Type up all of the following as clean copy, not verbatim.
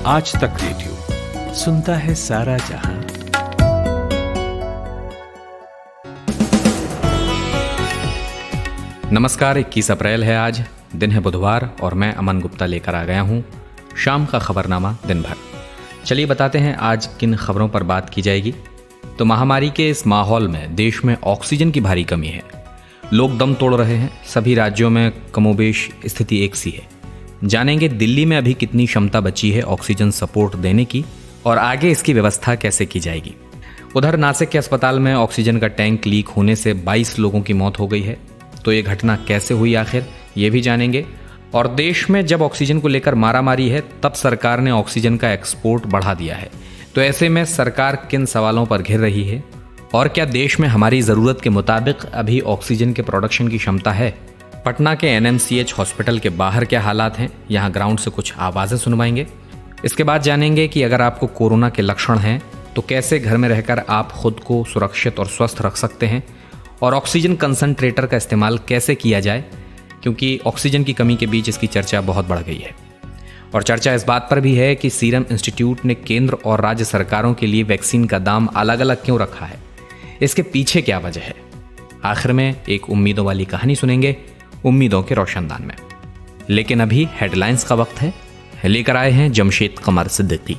आज तक रेडियो सुनता है सारा जहां। नमस्कार, 21 अप्रैल है आज, दिन है बुधवार और मैं अमन गुप्ता लेकर आ गया हूं शाम का खबरनामा दिन भर। चलिए बताते हैं आज किन खबरों पर बात की जाएगी। तो महामारी के इस माहौल में देश में ऑक्सीजन की भारी कमी है। लोग दम तोड़ रहे हैं। सभी राज्यों में कमोबेश स्थिति एक सी है। जानेंगे दिल्ली में अभी कितनी क्षमता बची है ऑक्सीजन सपोर्ट देने की और आगे इसकी व्यवस्था कैसे की जाएगी। उधर नासिक के अस्पताल में ऑक्सीजन का टैंक लीक होने से 22 लोगों की मौत हो गई है। तो ये घटना कैसे हुई आखिर, ये भी जानेंगे। और देश में जब ऑक्सीजन को लेकर मारामारी है तब सरकार ने ऑक्सीजन का एक्सपोर्ट बढ़ा दिया है। तो ऐसे में सरकार किन सवालों पर घिर रही है और क्या देश में हमारी ज़रूरत के मुताबिक अभी ऑक्सीजन के प्रोडक्शन की क्षमता है। पटना के NMCH हॉस्पिटल के बाहर क्या हालात हैं, यहाँ ग्राउंड से कुछ आवाज़ें सुनवाएंगे। इसके बाद जानेंगे कि अगर आपको कोरोना के लक्षण हैं तो कैसे घर में रहकर आप खुद को सुरक्षित और स्वस्थ रख सकते हैं और ऑक्सीजन कंसंट्रेटर का इस्तेमाल कैसे किया जाए, क्योंकि ऑक्सीजन की कमी के बीच इसकी चर्चा बहुत बढ़ गई है। और चर्चा इस बात पर भी है कि सीरम इंस्टीट्यूट ने केंद्र और राज्य सरकारों के लिए वैक्सीन का दाम अलग अलग क्यों रखा है, इसके पीछे क्या वजह है। आखिर में एक उम्मीदों वाली कहानी सुनेंगे उम्मीदों के रोशनदान में। लेकिन अभी हेडलाइंस का वक्त है। लेकर आए हैं जमशेद कमर सिद्दीकी।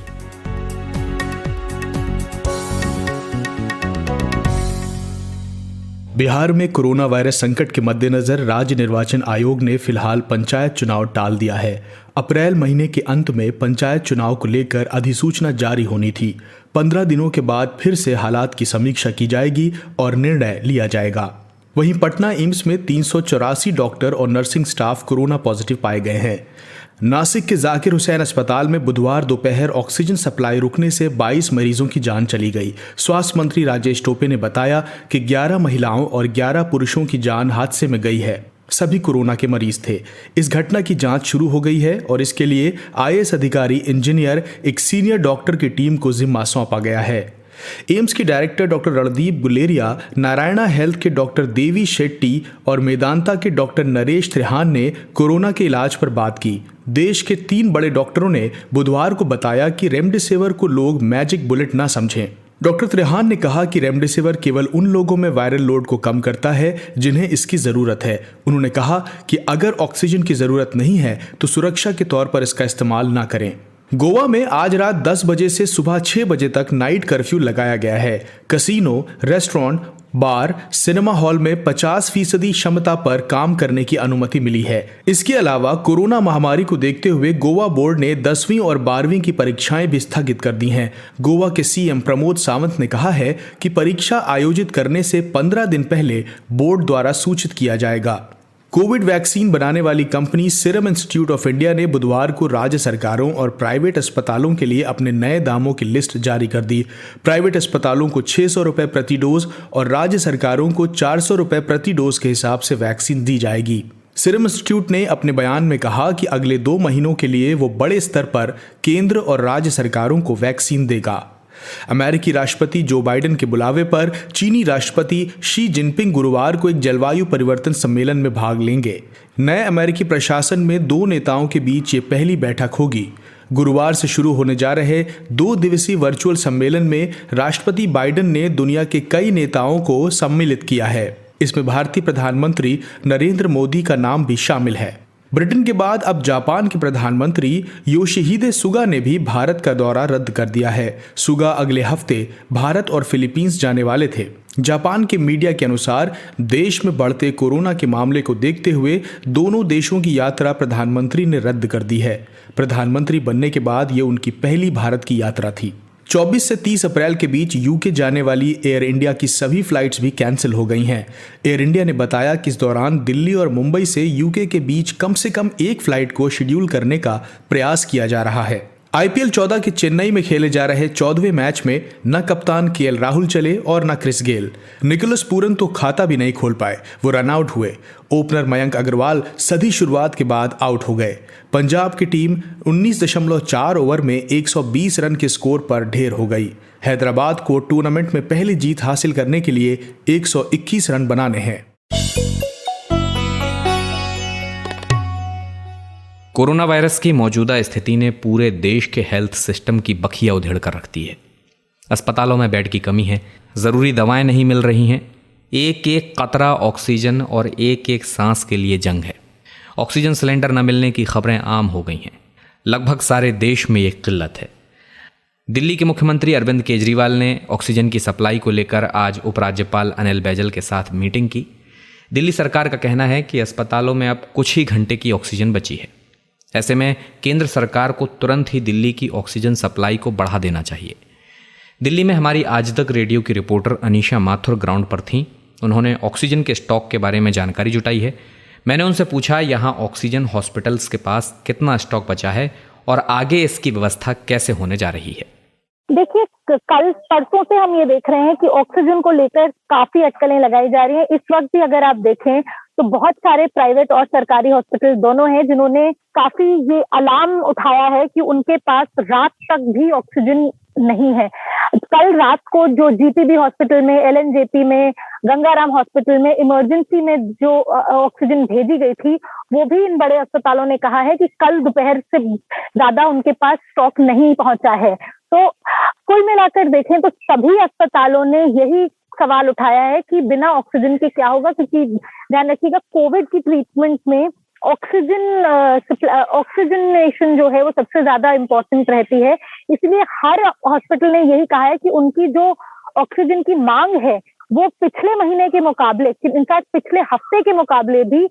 बिहार में कोरोना वायरस संकट के मद्देनजर राज्य निर्वाचन आयोग ने फिलहाल पंचायत चुनाव टाल दिया है। अप्रैल महीने के अंत में पंचायत चुनाव को लेकर अधिसूचना जारी होनी थी। 15 दिनों के बाद फिर से हालात की समीक्षा की जाएगी और निर्णय लिया जाएगा। वहीं पटना एम्स में 384 डॉक्टर और नर्सिंग स्टाफ कोरोना पॉजिटिव पाए गए हैं। नासिक के जाकिर हुसैन अस्पताल में बुधवार दोपहर ऑक्सीजन सप्लाई रुकने से 22 मरीजों की जान चली गई। स्वास्थ्य मंत्री राजेश टोपे ने बताया कि 11 महिलाओं और 11 पुरुषों की जान हादसे में गई है। सभी कोरोना के मरीज थे। इस घटना की जांच शुरू हो गई है और इसके लिए IAS अधिकारी, इंजीनियर, एक सीनियर डॉक्टर की टीम को जिम्मा सौंपा गया है। एम्स के director doctor Randeep Guleria, Narayana health के डॉक्टर देवी शेट्टी और मेदांता के डॉक्टर नरेश त्रिहान ने कोरोना के इलाज पर बात की। देश के 3 बड़े डॉक्टरों ने बुधवार को बताया कि रेमडेसिविर को लोग मैजिक बुलेट ना समझें। डॉक्टर त्रिहान ने कहा कि रेमडेसिविर केवल उन लोगों में वायरल लोड को कम करता है जिन्हें इसकी ज़रूरत है। उन्होंने कहा कि अगर ऑक्सीजन की ज़रूरत नहीं है तो सुरक्षा के तौर पर इसका इस्तेमाल ना करें। गोवा में आज रात 10 बजे से सुबह 6 बजे तक नाइट कर्फ्यू लगाया गया है। कसीनो, रेस्टोरेंट, बार, सिनेमा हॉल में 50% क्षमता पर काम करने की अनुमति मिली है। इसके अलावा कोरोना महामारी को देखते हुए गोवा बोर्ड ने 10वीं और 12वीं की परीक्षाएं भी स्थगित कर दी हैं। गोवा के CM प्रमोद सावंत ने कहा है कि परीक्षा आयोजित करने से 15 दिन पहले बोर्ड द्वारा सूचित किया जाएगा। कोविड वैक्सीन बनाने वाली company serum institute of India ने बुधवार को राज्य सरकारों और प्राइवेट अस्पतालों के लिए अपने नए दामों की लिस्ट जारी कर दी। प्राइवेट अस्पतालों को 600 रुपये प्रति डोज और राज्य सरकारों को 400 रुपये प्रति डोज के हिसाब से वैक्सीन दी जाएगी। सीरम इंस्टीट्यूट ने अपने बयान में कहा कि अगले 2 महीनों के लिए वो बड़े स्तर पर केंद्र और राज्य सरकारों को वैक्सीन देगा। अमेरिकी राष्ट्रपति जो बाइडेन के बुलावे पर चीनी राष्ट्रपति शी जिनपिंग गुरुवार को एक जलवायु परिवर्तन सम्मेलन में भाग लेंगे। नए अमेरिकी प्रशासन में 2 नेताओं के बीच ये पहली बैठक होगी। गुरुवार से शुरू होने जा रहे 2 दिवसीय वर्चुअल सम्मेलन में राष्ट्रपति बाइडेन ने दुनिया के कई नेताओं को सम्मिलित किया है। इसमें भारतीय प्रधानमंत्री नरेंद्र मोदी का नाम भी शामिल है। ब्रिटेन के बाद अब जापान के प्रधानमंत्री योशिहिदे सुगा ने भी भारत का दौरा रद्द कर दिया है। सुगा अगले हफ्ते भारत और फिलीपींस जाने वाले थे। जापान के मीडिया के अनुसार देश में बढ़ते कोरोना के मामले को देखते हुए दोनों देशों की यात्रा प्रधानमंत्री ने रद्द कर दी है। प्रधानमंत्री बनने के बाद ये उनकी पहली भारत की यात्रा थी। 24 से 30 अप्रैल के बीच यूके जाने वाली एयर इंडिया की सभी फ्लाइट्स भी कैंसिल हो गई हैं। एयर इंडिया ने बताया कि इस दौरान दिल्ली और मुंबई से यूके के बीच कम से कम एक फ्लाइट को शेड्यूल करने का प्रयास किया जा रहा है। IPL 14 के चेन्नई में खेले जा रहे 14वें मैच में न कप्तान KL राहुल चले और न क्रिस गेल। निकोलस पूरन तो खाता भी नहीं खोल पाए, वो रन आउट हुए। ओपनर मयंक अग्रवाल सदी शुरुआत के बाद आउट हो गए। पंजाब की टीम 19.4 ओवर में 120 रन के स्कोर पर ढेर हो गई। हैदराबाद को टूर्नामेंट में पहली जीत हासिल करने के लिए 121 रन बनाने हैं। कोरोना वायरस की मौजूदा स्थिति ने पूरे देश के हेल्थ सिस्टम की बखिया उधेड़ कर रख दी है। अस्पतालों में बेड की कमी है, ज़रूरी दवाएं नहीं मिल रही हैं, एक एक कतरा ऑक्सीजन और एक एक सांस के लिए जंग है। ऑक्सीजन सिलेंडर न मिलने की खबरें आम हो गई हैं। लगभग सारे देश में ये किल्लत है। दिल्ली के मुख्यमंत्री अरविंद केजरीवाल ने ऑक्सीजन की सप्लाई को लेकर आज उपराज्यपाल अनिल बैजल के साथ मीटिंग की। दिल्ली सरकार का कहना है कि अस्पतालों में अब कुछ ही घंटे की ऑक्सीजन बची है। ऐसे में केंद्र सरकार को तुरंत ही दिल्ली की ऑक्सीजन सप्लाई को बढ़ा देना चाहिए। दिल्ली में हमारी आज तक रेडियो की रिपोर्टर अनीशा माथुर ग्राउंड पर थीं। उन्होंने ऑक्सीजन के स्टॉक के बारे में जानकारी जुटाई है। मैंने उनसे पूछा यहाँ ऑक्सीजन हॉस्पिटल्स के पास कितना स्टॉक बचा है और आगे इसकी व्यवस्था कैसे होने जा रही है। देखिए, कल परसों से हम ये देख रहे हैं कि ऑक्सीजन को लेकर काफी अटकलें लगाई जा रही हैं। इस वक्त भी अगर आप देखें तो बहुत सारे प्राइवेट और सरकारी हॉस्पिटल दोनों हैं जिन्होंने काफी ये अलार्म उठाया है कि उनके पास रात तक भी ऑक्सीजन नहीं है। कल रात को जो जीपीबी हॉस्पिटल में, एलएनजेपी में, गंगाराम हॉस्पिटल में इमरजेंसी में जो ऑक्सीजन भेजी गई थी, वो भी इन बड़े अस्पतालों ने कहा है कि कल दोपहर से ज्यादा उनके पास स्टॉक नहीं पहुंचा है। तो कुल मिलाकर देखें तो सभी अस्पतालों ने यही सवाल उठाया है कि बिना ऑक्सीजन के क्या होगा, क्योंकि ध्यान रखिएगा कोविड की ट्रीटमेंट में ऑक्सीजनेशन जो है वो सबसे ज्यादा इम्पोर्टेंट रहती है। इसलिए हर हॉस्पिटल ने यही कहा है कि उनकी जो ऑक्सीजन की मांग है वो पिछले महीने के मुकाबले, इनफैक्ट पिछले हफ्ते के मुकाबले भी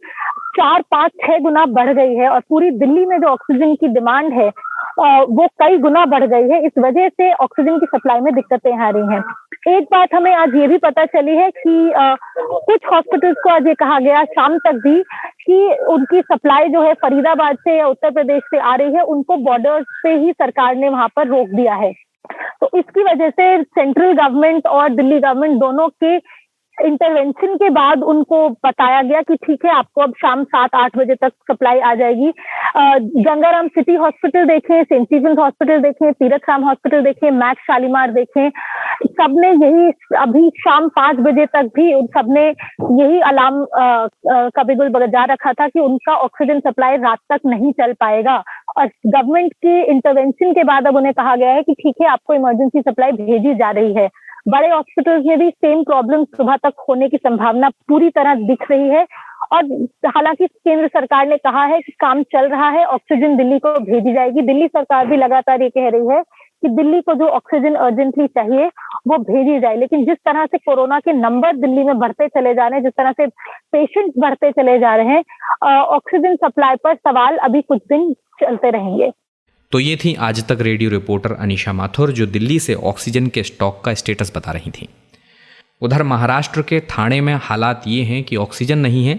4, 5, 6 गुना बढ़ गई है और पूरी दिल्ली में जो ऑक्सीजन की डिमांड है वो कई गुना बढ़ गई है। इस वजह से ऑक्सीजन की सप्लाई में दिक्कतें आ रही हैं। एक बात हमें आज ये भी पता चली है कि कुछ हॉस्पिटल्स को आज ये कहा गया शाम तक भी कि उनकी सप्लाई जो है फरीदाबाद से या उत्तर प्रदेश से आ रही है, उनको बॉर्डर्स पे ही सरकार ने वहां पर रोक दिया है। तो इसकी वजह से सेंट्रल गवर्नमेंट और दिल्ली गवर्नमेंट दोनों के इंटरवेंशन के बाद उनको बताया गया कि ठीक है, आपको अब शाम 7-8 बजे तक सप्लाई आ जाएगी। गंगाराम सिटी हॉस्पिटल देखें, सेंट स्टीफेंस हॉस्पिटल देखें, तीरथ राम हॉस्पिटल देखें, मैक्स शालीमार देखें, सबने यही अभी शाम 5 बजे तक भी सबने यही अलार्म का बिगुल बजा रखा था कि उनका ऑक्सीजन सप्लाई रात तक नहीं चल पाएगा। और गवर्नमेंट के इंटरवेंशन के बाद अब उन्हें कहा गया है कि ठीक है, आपको इमरजेंसी सप्लाई भेजी जा रही है। बड़े हॉस्पिटल्स में भी सेम प्रॉब्लम सुबह तक होने की संभावना पूरी तरह दिख रही है। और हालांकि केंद्र सरकार ने कहा है कि काम चल रहा है, ऑक्सीजन दिल्ली को भेजी जाएगी। दिल्ली सरकार भी लगातार ये कह रही है कि दिल्ली को जो ऑक्सीजन अर्जेंटली चाहिए वो भेजी जाए। लेकिन जिस तरह से कोरोना के नंबर दिल्ली में बढ़ते चले जा रहे हैं, जिस तरह से पेशेंट बढ़ते चले जा रहे हैं, ऑक्सीजन सप्लाई पर सवाल अभी कुछ दिन चलते रहेंगे। तो ये थी आज तक रेडियो रिपोर्टर अनीशा माथुर, जो दिल्ली से ऑक्सीजन के स्टॉक का स्टेटस बता रही थी। उधर महाराष्ट्र के ठाणे में हालात ये हैं कि ऑक्सीजन नहीं है,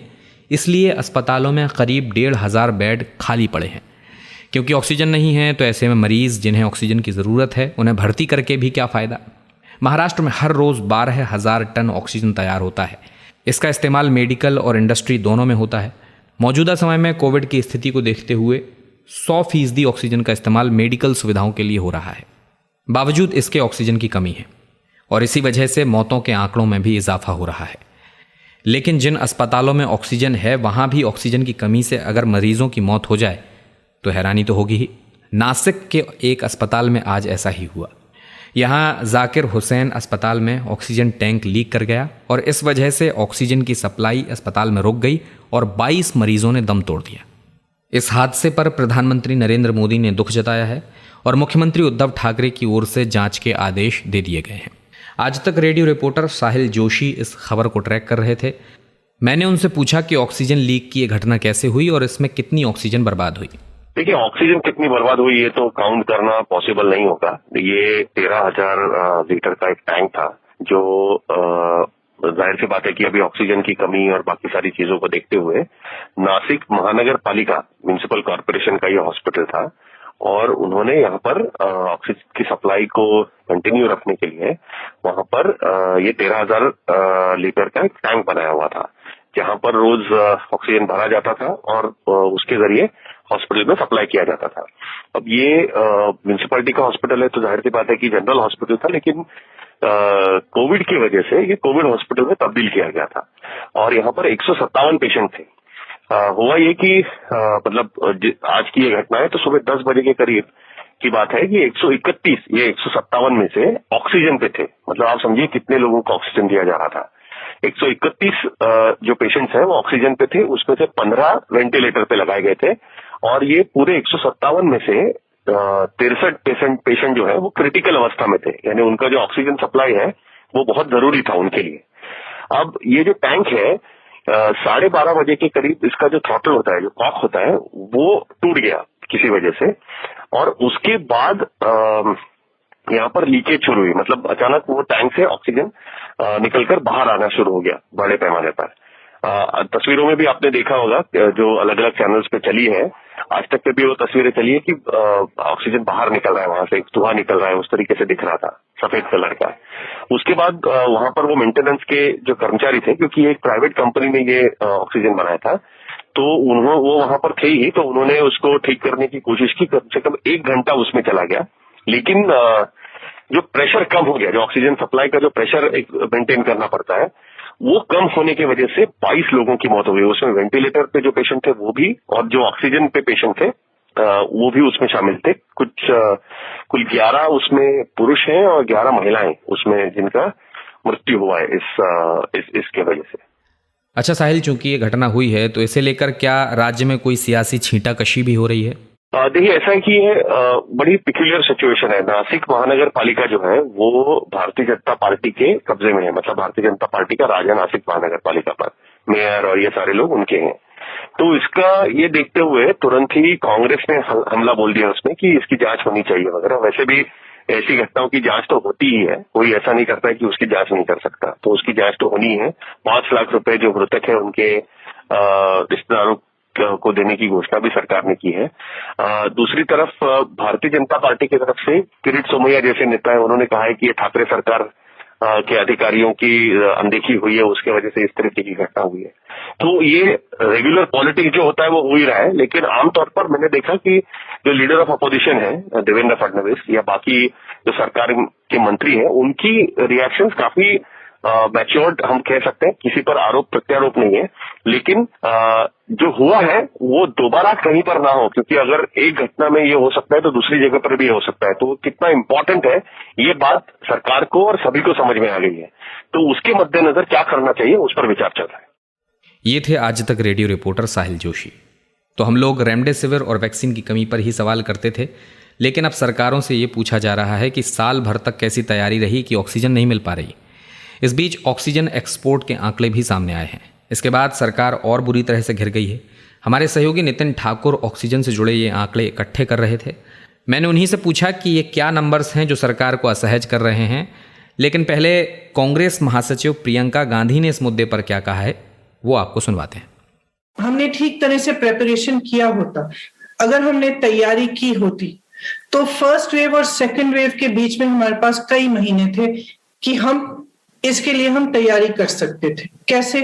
इसलिए अस्पतालों में करीब 1,500 बेड खाली पड़े हैं। क्योंकि ऑक्सीजन नहीं है तो ऐसे में मरीज़ जिन्हें ऑक्सीजन की ज़रूरत है उन्हें भर्ती करके भी क्या फ़ायदा। महाराष्ट्र में हर रोज़ 12,000 टन ऑक्सीजन तैयार होता है। इसका इस्तेमाल मेडिकल और इंडस्ट्री दोनों में होता है। मौजूदा समय में कोविड की स्थिति को देखते हुए 100% ऑक्सीजन का इस्तेमाल मेडिकल सुविधाओं के लिए हो रहा है। बावजूद इसके ऑक्सीजन की कमी है और इसी वजह से मौतों के आंकड़ों में भी इजाफा हो रहा है। लेकिन जिन अस्पतालों में ऑक्सीजन है वहाँ भी ऑक्सीजन की कमी से अगर मरीजों की मौत हो जाए तो हैरानी तो होगी ही। नासिक के एक अस्पताल में आज ऐसा ही हुआ। यहाँ जाकिर हुसैन अस्पताल में ऑक्सीजन टैंक लीक कर गया और इस वजह से ऑक्सीजन की सप्लाई अस्पताल में रुक गई और 22 मरीजों ने दम तोड़ दिया। इस हादसे पर प्रधानमंत्री नरेंद्र मोदी ने दुख जताया है और मुख्यमंत्री उद्धव ठाकरे की ओर से जांच के आदेश दे दिए गए हैं। आज तक रेडियो रिपोर्टर साहिल जोशी इस खबर को ट्रैक कर रहे थे। मैंने उनसे पूछा कि ऑक्सीजन लीक की ये घटना कैसे हुई और इसमें कितनी ऑक्सीजन बर्बाद हुई। देखिए, ऑक्सीजन कितनी बर्बाद हुई ये तो काउंट करना पॉसिबल नहीं होगा। ये 13,000 लीटर का एक टैंक था जो जाहिर सी बात है कि अभी ऑक्सीजन की कमी और बाकी सारी चीजों को देखते हुए नासिक महानगर पालिका म्युनिसिपल कॉर्पोरेशन का ये हॉस्पिटल था और उन्होंने यहाँ पर ऑक्सीजन की सप्लाई को कंटिन्यू रखने के लिए वहां पर ये 13,000 लीटर का एक टैंक बनाया हुआ था, जहां पर रोज ऑक्सीजन भरा जाता था और उसके जरिए हॉस्पिटल में सप्लाई किया जाता था। अब ये म्युनिसिपैलिटी का हॉस्पिटल है तो जाहिर सी बात है कि जनरल हॉस्पिटल था, लेकिन कोविड की वजह से ये कोविड हॉस्पिटल में तब्दील किया गया था और यहाँ पर 157 पेशेंट थे। हुआ ये कि आज की ये घटना है, तो सुबह 10 बजे के करीब की बात है कि 131 ये 157 में से ऑक्सीजन पे थे। मतलब आप समझिए कितने लोगों को ऑक्सीजन दिया जा रहा था। 131 जो पेशेंट्स हैं वो ऑक्सीजन पे थे, उसमें से 15 वेंटिलेटर पे लगाए गए थे और ये पूरे 157 में से 63 पेशेंट जो है वो क्रिटिकल अवस्था में थे, यानी उनका जो ऑक्सीजन सप्लाई है वो बहुत जरूरी था उनके लिए। अब ये जो टैंक है 12:30 बजे के करीब इसका जो थ्रॉटल होता है, जो कॉक होता है, वो टूट गया किसी वजह से और उसके बाद यहाँ पर लीकेज शुरू हुई। मतलब अचानक वो टैंक से ऑक्सीजन निकलकर बाहर आना शुरू हो गया बड़े पैमाने पर। तस्वीरों में भी आपने देखा होगा जो अलग अलग चैनल्स पे चली है, आज तक पे भी वो तस्वीरें चली है कि ऑक्सीजन बाहर निकल रहा है, वहां से धुआं निकल रहा है, उस तरीके से दिख रहा था सफेद कलर का। उसके बाद वहां पर वो मेंटेनेंस के जो कर्मचारी थे, क्योंकि एक प्राइवेट कंपनी ने ये ऑक्सीजन बनाया था, तो वो वहां पर थे ही, तो उन्होंने उसको ठीक करने की कोशिश की। कम से कम 1 घंटा उसमें चला गया, लेकिन जो प्रेशर कम हो गया, जो ऑक्सीजन सप्लाई का जो प्रेशर मेंटेन करना पड़ता है, वो कम होने की वजह से 22 लोगों की मौत हो गई। उसमें वेंटिलेटर पे जो पेशेंट थे वो भी, और जो ऑक्सीजन पे पेशेंट थे वो भी उसमें शामिल थे। कुल 11 उसमें पुरुष हैं और 11 महिलाएं उसमें जिनका मृत्यु हुआ है इसके वजह से। अच्छा साहिल, चूंकि ये घटना हुई है तो इसे लेकर क्या राज्य में कोई सियासी छींटाकशी भी हो रही है? देखिए, ऐसा है कि ये बड़ी पिक्यूलियर सिचुएशन है। नासिक महानगर पालिका जो है वो भारतीय जनता पार्टी के कब्जे में है। मतलब भारतीय जनता पार्टी का राज है नासिक महानगर पालिका पर, मेयर और ये सारे लोग उनके हैं। तो इसका ये देखते हुए तुरंत ही कांग्रेस ने हमला बोल दिया उसमें कि इसकी जांच होनी चाहिए वगैरह। वैसे भी ऐसी घटनाओं की जांच तो होती ही है, कोई ऐसा नहीं करता है कि उसकी जांच नहीं कर सकता, तो उसकी जांच तो होनी है। 5 लाख रुपए जो मृतक है उनके रिश्तेदारों को देने की घोषणा भी सरकार ने की है। दूसरी तरफ भारतीय जनता पार्टी की तरफ से किरीट सोमैया जैसे नेता है, उन्होंने कहा है कि ये ठाकरे सरकार के अधिकारियों की अनदेखी हुई है, उसके वजह से इस तरीके की घटना हुई है। तो ये रेगुलर पॉलिटिक्स जो होता है वो हो ही रहा है, लेकिन आमतौर पर मैंने देखा कि जो लीडर ऑफ अपोजिशन है देवेंद्र फडणवीस या बाकी जो सरकार के मंत्री हैं, उनकी रिएक्शंस काफी मैच्योर्ड हम कह सकते हैं। किसी पर आरोप प्रत्यारोप नहीं है, लेकिन जो हुआ है वो दोबारा कहीं पर ना हो, क्योंकि अगर एक घटना में ये हो सकता है तो दूसरी जगह पर भी हो सकता है। तो कितना इम्पोर्टेंट है ये बात सरकार को और सभी को समझ में आ गई है। तो उसके मद्देनजर क्या करना चाहिए उस पर विचार चल रहा है। ये थे आज तक रेडियो रिपोर्टर साहिल जोशी। तो हम लोग रेमडेसिविर और वैक्सीन की कमी पर ही सवाल करते थे, लेकिन अब सरकारों से ये पूछा जा रहा है कि साल भर तक कैसी तैयारी रही कि ऑक्सीजन नहीं मिल पा रही। इस बीच ऑक्सीजन एक्सपोर्ट के आंकड़े भी सामने आए हैं। इसके बाद सरकार और बुरी तरह से घिर गई है। हमारे सहयोगी नितिन ठाकुर ऑक्सीजन से जुड़े ये आंकड़े इकट्ठे कर रहे थे। मैंने उन्हीं से पूछा कि ये क्या नंबर्स हैं जो सरकार को असहज कर रहे हैं, लेकिन पहले कांग्रेस महासचिव प्रियंका गांधी ने इस मुद्दे पर क्या कहा है वो आपको सुनवाते हैं। हमने ठीक तरह से प्रिपरेशन किया होता, अगर हमने तैयारी की होती तो फर्स्ट वेव और सेकेंड वेव के बीच में हमारे पास कई महीने थे कि हम इसके लिए हम तैयारी कर सकते थे। कैसे?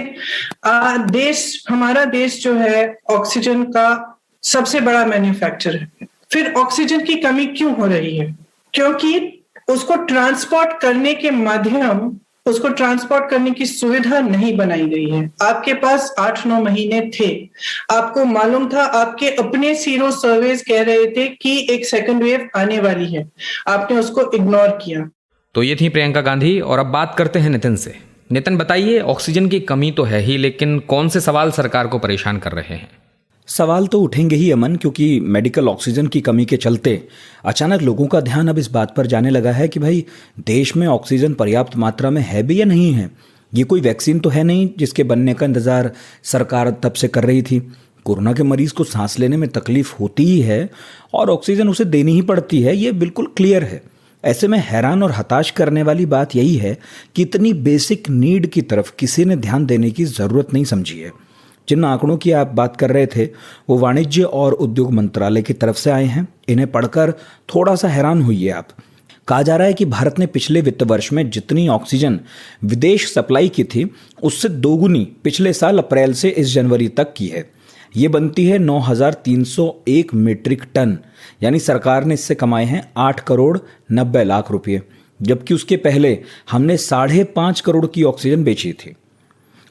हमारा देश जो है ऑक्सीजन का सबसे बड़ा मैन्युफैक्चरर है। फिर ऑक्सीजन की कमी क्यों हो रही है? क्योंकि उसको ट्रांसपोर्ट करने के माध्यम, उसको ट्रांसपोर्ट करने की सुविधा नहीं बनाई गई है। आपके पास 8-9 महीने थे, आपको मालूम था, आपके अपने सीरो सर्वेज कह रहे थे कि एक सेकंड वेव आने वाली है, आपने उसको इग्नोर किया। तो ये थी प्रियंका गांधी। और अब बात करते हैं नितिन से। नितिन बताइए, ऑक्सीजन की कमी तो है ही, लेकिन कौन से सवाल सरकार को परेशान कर रहे हैं? सवाल तो उठेंगे ही अमन, क्योंकि मेडिकल ऑक्सीजन की कमी के चलते अचानक लोगों का ध्यान अब इस बात पर जाने लगा है कि भाई देश में ऑक्सीजन पर्याप्त मात्रा में है भी या नहीं है। ये कोई वैक्सीन तो है नहीं जिसके बनने का इंतज़ार सरकार तब से कर रही थी। कोरोना के मरीज को सांस लेने में तकलीफ होती ही है और ऑक्सीजन उसे देनी ही पड़ती है, ये बिल्कुल क्लियर है। ऐसे में हैरान और हताश करने वाली बात यही है कि इतनी बेसिक नीड की तरफ किसी ने ध्यान देने की ज़रूरत नहीं समझी है। जिन आंकड़ों की आप बात कर रहे थे वो वाणिज्य और उद्योग मंत्रालय की तरफ से आए हैं। इन्हें पढ़कर थोड़ा सा हैरान हुई आप। कहा जा रहा है कि भारत ने पिछले वित्त वर्ष में जितनी ऑक्सीजन विदेश सप्लाई की थी उससे दोगुनी पिछले साल अप्रैल से इस जनवरी तक की है। ये बनती है 9,301 मीट्रिक टन, यानी सरकार ने इससे कमाए हैं 8 करोड़ 90 लाख रुपये, जबकि उसके पहले हमने 5.5 करोड़ की ऑक्सीजन बेची थी।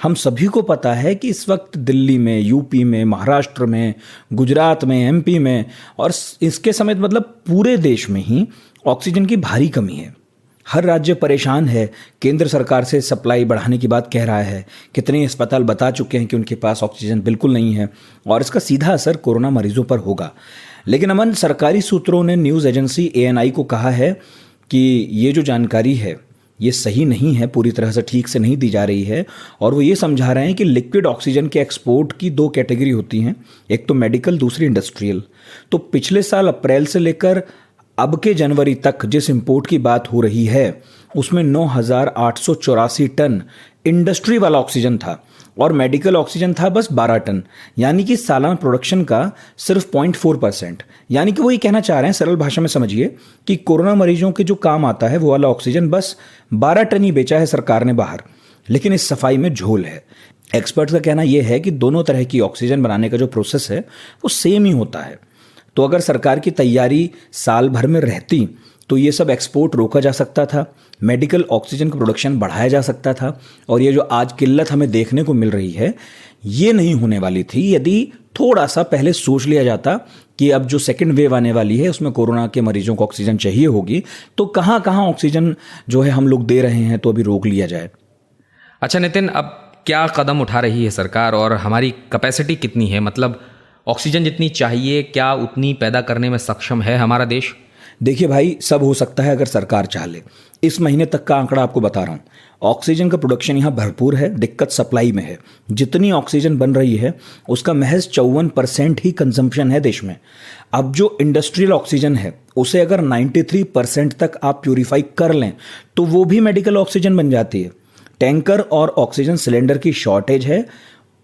हम सभी को पता है कि इस वक्त दिल्ली में, यूपी में, महाराष्ट्र में, गुजरात में, एमपी में और इसके समेत मतलब पूरे देश में ही ऑक्सीजन की भारी कमी है। हर राज्य परेशान है, केंद्र सरकार से सप्लाई बढ़ाने की बात कह रहा है, कितने अस्पताल बता चुके हैं कि उनके पास ऑक्सीजन बिल्कुल नहीं है और इसका सीधा असर कोरोना मरीजों पर होगा। लेकिन अमन, सरकारी सूत्रों ने न्यूज़ एजेंसी ANI को कहा है कि ये जो जानकारी है ये सही नहीं है, पूरी तरह से ठीक से नहीं दी जा रही है और वो ये समझा रहे हैं कि लिक्विड ऑक्सीजन के एक्सपोर्ट की 2 कैटेगरी होती हैं, एक तो मेडिकल, दूसरी इंडस्ट्रियल। तो पिछले साल अप्रैल से लेकर अब के जनवरी तक जिस इंपोर्ट की बात हो रही है उसमें 9,884 टन इंडस्ट्री वाला ऑक्सीजन था और मेडिकल ऑक्सीजन था बस 12 टन, यानी कि सालाना प्रोडक्शन का सिर्फ 0.4%। यानी कि वो ये कहना चाह रहे हैं, सरल भाषा में समझिए, कि कोरोना मरीजों के जो काम आता है वो वाला ऑक्सीजन बस 12 टन ही बेचा है सरकार ने बाहर, लेकिन इस सफाई में झोल है। एक्सपर्ट्स का कहना यह है कि दोनों तरह की ऑक्सीजन बनाने का जो प्रोसेस है वो सेम ही होता है। तो अगर सरकार की तैयारी साल भर में रहती तो ये सब एक्सपोर्ट रोका जा सकता था, मेडिकल ऑक्सीजन का प्रोडक्शन बढ़ाया जा सकता था और ये जो आज किल्लत हमें देखने को मिल रही है ये नहीं होने वाली थी यदि थोड़ा सा पहले सोच लिया जाता कि अब जो सेकंड वेव आने वाली है उसमें कोरोना के मरीजों को ऑक्सीजन चाहिए होगी, तो कहाँ कहाँ ऑक्सीजन जो है हम लोग दे रहे हैं तो अभी रोक लिया जाए। अच्छा नितिन, अब क्या कदम उठा रही है सरकार और हमारी कैपेसिटी कितनी है? मतलब ऑक्सीजन जितनी चाहिए क्या उतनी पैदा करने में सक्षम है हमारा देश? देखिए भाई, सब हो सकता है अगर सरकार चाह ले। इस महीने तक का आंकड़ा आपको बता रहा हूँ, ऑक्सीजन का प्रोडक्शन यहाँ भरपूर है, दिक्कत सप्लाई में है। जितनी ऑक्सीजन बन रही है उसका महज 54% ही कंजम्पशन है देश में। अब जो इंडस्ट्रियल ऑक्सीजन है उसे अगर 93% तक आप प्यूरिफाई कर लें तो वो भी मेडिकल ऑक्सीजन बन जाती है। टैंकर और ऑक्सीजन सिलेंडर की शॉर्टेज है,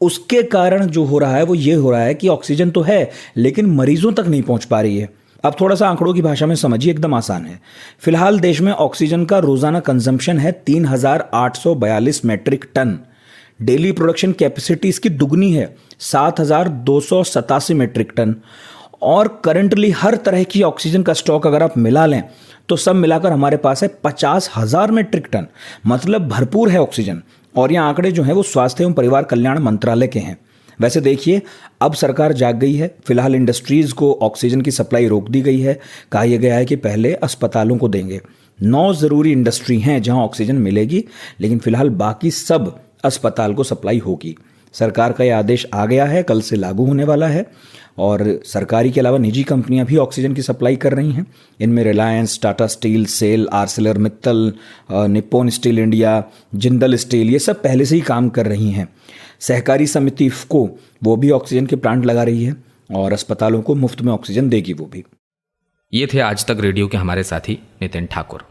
उसके कारण जो हो रहा है वो ये हो रहा है कि ऑक्सीजन तो है लेकिन मरीजों तक नहीं पहुंच पा रही है। अब थोड़ा सा आंकड़ों की भाषा में समझिए, एकदम आसान है। फिलहाल देश में ऑक्सीजन का रोजाना कंजम्पशन है 3,842 metric ton. Daily production capacity इसकी दुगनी है 7,287 मैट्रिक टन और करंटली हर तरह की ऑक्सीजन का स्टॉक अगर आप मिला लें तो सब मिलाकर हमारे पास है 50,000 मैट्रिक टन। मतलब भरपूर है ऑक्सीजन। और ये आंकड़े जो हैं वो स्वास्थ्य एवं परिवार कल्याण मंत्रालय के हैं। वैसे देखिए, अब सरकार जाग गई है। फिलहाल इंडस्ट्रीज को ऑक्सीजन की सप्लाई रोक दी गई है। कहा यह गया है कि पहले अस्पतालों को देंगे। 9 ज़रूरी इंडस्ट्री हैं जहां ऑक्सीजन मिलेगी, लेकिन फिलहाल बाकी सब अस्पताल को सप्लाई होगी। सरकार का यह आदेश आ गया है, कल से लागू होने वाला है और सरकारी के अलावा निजी कंपनियां भी ऑक्सीजन की सप्लाई कर रही हैं। इनमें Reliance, Tata Steel, SAIL, Arcelor Mittal, Nippon Steel India, Jindal Steel, ये सब पहले से ही काम कर रही हैं। सहकारी समिति इफ्को वो भी ऑक्सीजन के प्लांट लगा रही है और अस्पतालों को मुफ्त में ऑक्सीजन देगी वो भी। ये थे आज तक रेडियो के हमारे साथी नितिन ठाकुर।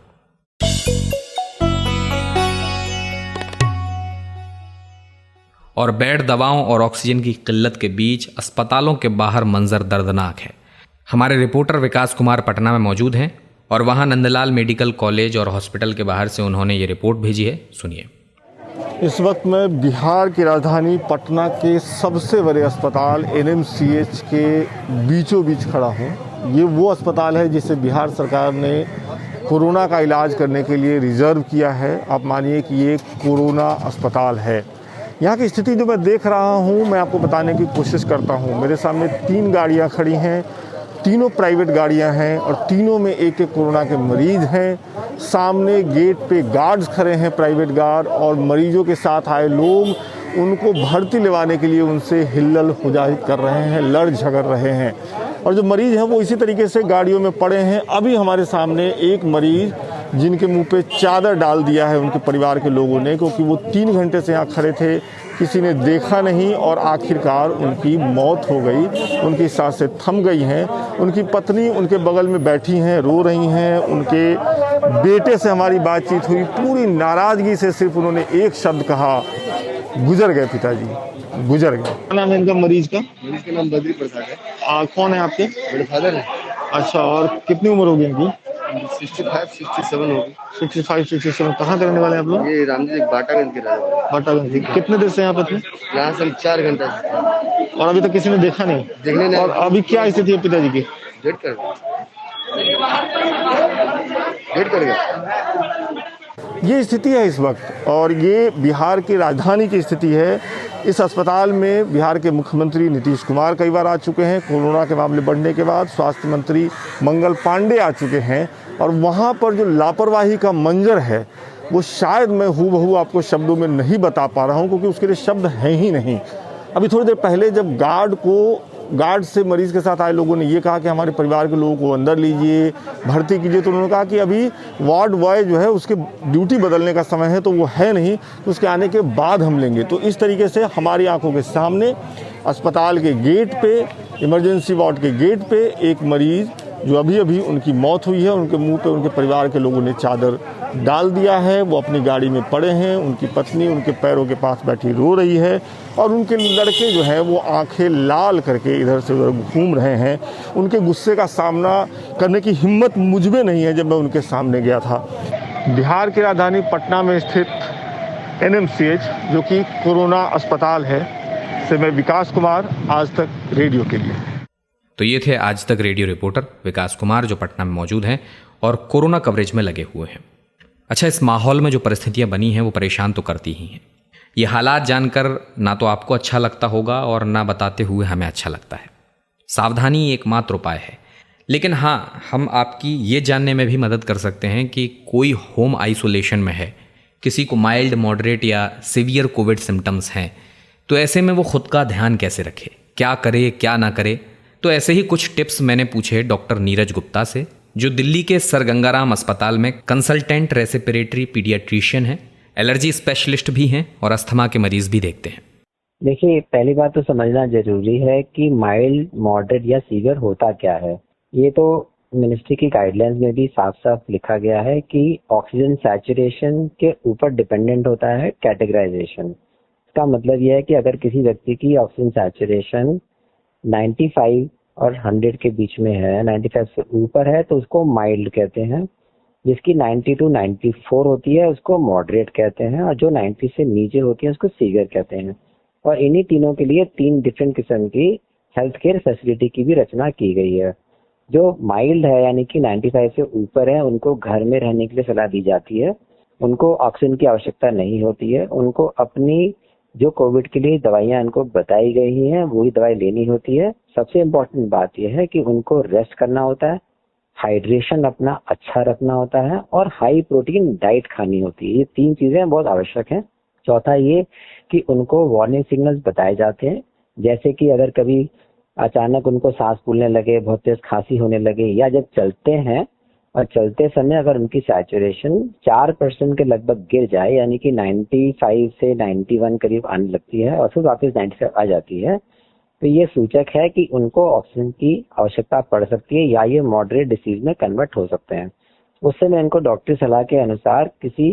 और बेड, दवाओं और ऑक्सीजन की किल्लत के बीच अस्पतालों के बाहर मंजर दर्दनाक है। हमारे रिपोर्टर विकास कुमार पटना में मौजूद हैं और वहां नंदलाल मेडिकल कॉलेज और हॉस्पिटल के बाहर से उन्होंने ये रिपोर्ट भेजी है, सुनिए। इस वक्त मैं बिहार की राजधानी पटना के सबसे बड़े अस्पताल NMCH के बीचों बीच खड़ा हूँ। ये वो अस्पताल है जिसे बिहार सरकार ने कोरोना का इलाज करने के लिए रिजर्व किया है। आप मानिए कि ये कोरोना अस्पताल है। यहाँ की स्थिति जो मैं देख रहा हूँ मैं आपको बताने की कोशिश करता हूँ। मेरे सामने 3 गाड़ियाँ खड़ी हैं, तीनों प्राइवेट गाड़ियाँ हैं और तीनों में एक एक कोरोना के मरीज़ हैं। सामने गेट पे गार्ड्स खड़े हैं, प्राइवेट गार्ड, और मरीजों के साथ आए लोग उनको भर्ती लेवाने के लिए उनसे हिल्लल हुजाई कर रहे हैं, लड़ झगड़ रहे हैं। और जो मरीज़ हैं वो इसी तरीके से गाड़ियों में पड़े हैं। अभी हमारे सामने एक मरीज़ जिनके मुंह पे चादर डाल दिया है उनके परिवार के लोगों ने, क्योंकि वो 3 घंटे से यहाँ खड़े थे, किसी ने देखा नहीं और आखिरकार उनकी मौत हो गई। उनकी सांसें थम गई हैं। उनकी पत्नी उनके बगल में बैठी हैं, रो रही हैं। उनके बेटे से हमारी बातचीत हुई, पूरी नाराज़गी से सिर्फ उन्होंने एक शब्द कहा, गुजर गए पिताजी, गुजर गए। क्या नाम है इनका मरीज का? मरीज का नाम बद्री प्रसाद है। कौन है आपके? मेरे फादर है। अच्छा, और कितनी उम्र होगी इनकी? 65-67 होगी। 65-67। कहाँ के रहने वाले हैं आप लोग? ये रामजी बाटागंज के रहने वाले। बाटागंज। कितने देर से यहाँ पे थे? यहाँ से हम 4 घंटा से। और अभी तक किसी ने देखा नहीं? देखने नहीं। और अभी क्या स्थिति है पिताजी की? डेट कर गया। ये स्थिति है इस वक्त, और ये बिहार की राजधानी की स्थिति है। इस अस्पताल में बिहार के मुख्यमंत्री नीतीश कुमार कई बार आ चुके हैं। कोरोना के मामले बढ़ने के बाद स्वास्थ्य मंत्री मंगल पांडे आ चुके हैं, और वहाँ पर जो लापरवाही का मंजर है वो शायद मैं हूबहू आपको शब्दों में नहीं बता पा रहा हूँ, क्योंकि उसके लिए शब्द हैं ही नहीं। अभी थोड़ी देर पहले जब गार्ड से मरीज़ के साथ आए लोगों ने ये कहा कि हमारे परिवार के लोगों को अंदर लीजिए, भर्ती कीजिए, तो उन्होंने कहा कि अभी वार्ड बॉय जो है उसके ड्यूटी बदलने का समय है, तो वो है नहीं, तो उसके आने के बाद हम लेंगे। तो इस तरीके से हमारी आंखों के सामने अस्पताल के गेट पे, इमरजेंसी वार्ड के गेट पे एक मरीज़ जो अभी उनकी मौत हुई है, उनके मुंह पे उनके परिवार के लोगों ने चादर डाल दिया है। वो अपनी गाड़ी में पड़े हैं, उनकी पत्नी उनके पैरों के पास बैठी रो रही है, और उनके लड़के जो हैं वो आंखें लाल करके इधर से उधर घूम रहे हैं। उनके गुस्से का सामना करने की हिम्मत मुझ में नहीं है जब मैं उनके सामने गया था। बिहार की राजधानी पटना में स्थित NMCH जो कि कोरोना अस्पताल है, से मैं विकास कुमार, आज तक रेडियो के लिए। तो ये थे आज तक रेडियो रिपोर्टर विकास कुमार, जो पटना में मौजूद हैं और कोरोना कवरेज में लगे हुए हैं। अच्छा, इस माहौल में जो परिस्थितियां बनी हैं वो परेशान तो करती ही हैं। ये हालात जानकर ना तो आपको अच्छा लगता होगा और ना बताते हुए हमें अच्छा लगता है। सावधानी एकमात्र उपाय है, लेकिन हाँ, हम आपकी ये जानने में भी मदद कर सकते हैं कि कोई होम आइसोलेशन में है, किसी को माइल्ड, मॉडरेट या सीवियर कोविड सिम्टम्स हैं, तो ऐसे में वो खुद का ध्यान कैसे रखे, क्या करे क्या ना करे। तो ऐसे ही कुछ टिप्स मैंने पूछे डॉक्टर नीरज गुप्ता से, जो दिल्ली के सर गंगाराम अस्पताल में कंसल्टेंट रेस्पिरेटरी पीडियाट्रिशियन हैं, एलर्जी स्पेशलिस्ट भी हैं और अस्थमा के मरीज भी देखते हैं। देखिए, पहली बात तो समझना जरूरी है कि माइल्ड, मॉडरेट या सीवियर होता क्या है। ये तो मिनिस्ट्री की गाइडलाइंस में भी साफ साफ लिखा गया है कि ऑक्सीजन सैचुरेशन के ऊपर डिपेंडेंट होता है कैटेगराइजेशन। इसका मतलब यह है कि अगर किसी व्यक्ति की ऑक्सीजन सैचुरेशन 95 और 100 के बीच में है, 95 से ऊपर है, तो उसको माइल्ड कहते हैं। जिसकी 90 to 94 होती है उसको मॉडरेट कहते हैं, और जो 90 से नीचे होती है उसको सीवियर कहते हैं। और इन्हीं तीनों के लिए 3 डिफरेंट किस्म की हेल्थ केयर फैसिलिटी की भी रचना की गई है। जो माइल्ड है यानी कि 95 से ऊपर है, उनको घर में रहने के लिए सलाह दी जाती है, उनको ऑक्सीजन की आवश्यकता नहीं होती है, उनको अपनी जो कोविड के लिए दवाइयां उनको बताई गई हैं वही दवाई लेनी होती है। सबसे इम्पोर्टेंट बात यह है कि उनको रेस्ट करना होता है, हाइड्रेशन अपना अच्छा रखना होता है, और हाई प्रोटीन डाइट खानी होती है। ये 3 चीजें बहुत आवश्यक हैं। चौथा ये कि उनको वार्निंग सिग्नल्स बताए जाते हैं, जैसे कि अगर कभी अचानक उनको सांस फूलने लगे, बहुत तेज खांसी होने लगे, या जब चलते हैं और चलते समय अगर उनकी सैचुरेशन 4% के लगभग गिर जाए, यानी कि 95 से 91 करीब आने लगती है और फिर वापस 95 आ जाती है, तो ये सूचक है कि उनको ऑक्सीजन की आवश्यकता पड़ सकती है या ये मॉडरेट डिसीज में कन्वर्ट हो सकते हैं। उस समय इनको डॉक्टरी सलाह के अनुसार किसी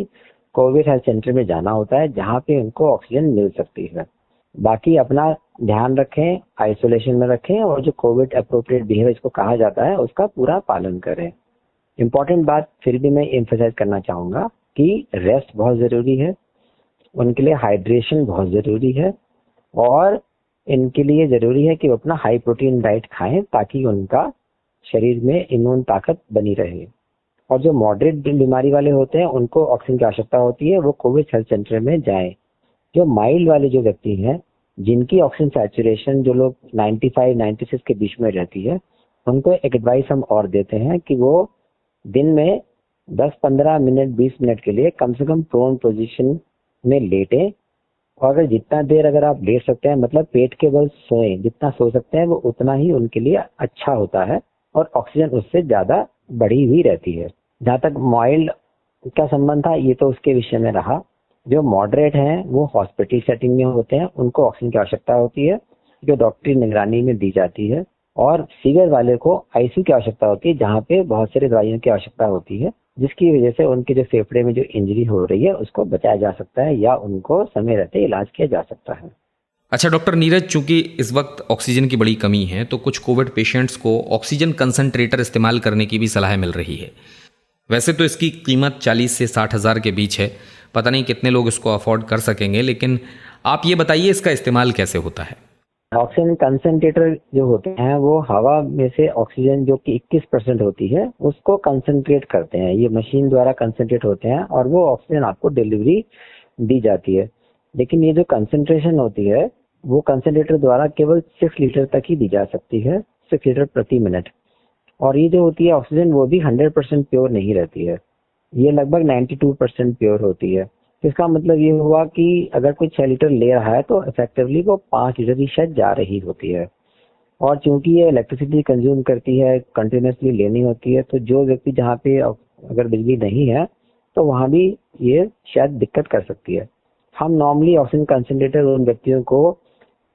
कोविड हेल्थ सेंटर में जाना होता है, जहाँ पे उनको ऑक्सीजन मिल सकती है। बाकी अपना ध्यान रखें, आइसोलेशन में रखें, और जो कोविड अप्रोप्रिएट बिहेवियर इसको कहा जाता है उसका पूरा पालन करें। इम्पॉर्टेंट बात फिर भी मैं एम्फसाइज करना चाहूँगा कि रेस्ट बहुत ज़रूरी है, उनके लिए हाइड्रेशन बहुत ज़रूरी है, और इनके लिए ज़रूरी है कि वो अपना हाई प्रोटीन डाइट खाएं ताकि उनका शरीर में इम्यून ताकत बनी रहे। और जो मॉडरेट बीमारी वाले होते हैं उनको ऑक्सीजन की आवश्यकता होती है, वो कोविड हेल्थ सेंटर में जाएं। जो माइल्ड वाले जो व्यक्ति हैं, जिनकी ऑक्सीजन सैचुरेशन जो लोग 95-96 के बीच में रहती है, उनको एक एडवाइस हम और देते हैं कि वो दिन में 10-15 मिनट 20 मिनट के लिए कम से कम प्रोन पोजीशन में लेटें, और अगर जितना देर अगर आप लेट सकते हैं, मतलब पेट के बल सोएं, जितना सो सकते हैं वो उतना ही उनके लिए अच्छा होता है, और ऑक्सीजन उससे ज़्यादा बढ़ी हुई रहती है। जहाँ तक माइल्ड का संबंध था, ये तो उसके विषय में रहा। जो मॉडरेट हैं वो हॉस्पिटल सेटिंग में होते हैं, उनको ऑक्सीजन की आवश्यकता होती है जो डॉक्टरी निगरानी में दी जाती है, और सीवियर वाले को आईसीयू की आवश्यकता होती है, जहाँ पे बहुत सारी दवाइयों की आवश्यकता होती है, जिसकी वजह से उनके जो फेफड़े में जो इंजरी हो रही है उसको बचाया जा सकता है या उनको समय रहते इलाज किया जा सकता है। अच्छा डॉक्टर नीरज, चूंकि इस वक्त ऑक्सीजन की बड़ी कमी है, तो कुछ कोविड पेशेंट्स को ऑक्सीजन कंसंट्रेटर इस्तेमाल करने की भी सलाह मिल रही है। वैसे तो इसकी कीमत 40 से 60 हज़ार के बीच है, पता नहीं कितने लोग इसको अफोर्ड कर सकेंगे, लेकिन आप ये बताइए इसका इस्तेमाल कैसे होता है। ऑक्सीजन कंसंट्रेटर जो होते हैं वो हवा में से ऑक्सीजन जो कि 21% होती है उसको कंसंट्रेट करते हैं। ये मशीन द्वारा कंसंट्रेट होते हैं और वो ऑक्सीजन आपको डिलीवरी दी जाती है। लेकिन ये जो कंसंट्रेशन होती है वो कंसंट्रेटर द्वारा केवल 6 लीटर तक ही दी जा सकती है, 6 लीटर प्रति मिनट। और ये जो होती है ऑक्सीजन वो भी 100% प्योर नहीं रहती है, ये लगभग 92% प्योर होती है। इसका मतलब ये हुआ कि अगर कोई 6 लीटर ले रहा है तो इफेक्टिवली वो 5 लीटर ही शायद जा रही होती है। और चूंकि ये इलेक्ट्रिसिटी कंज्यूम करती है, कंटिन्यूसली लेनी होती है, तो जो व्यक्ति जहाँ पे अगर बिजली नहीं है तो वहाँ भी ये शायद दिक्कत कर सकती है। हम नॉर्मली ऑक्सीजन कंसंट्रेटर उन व्यक्तियों को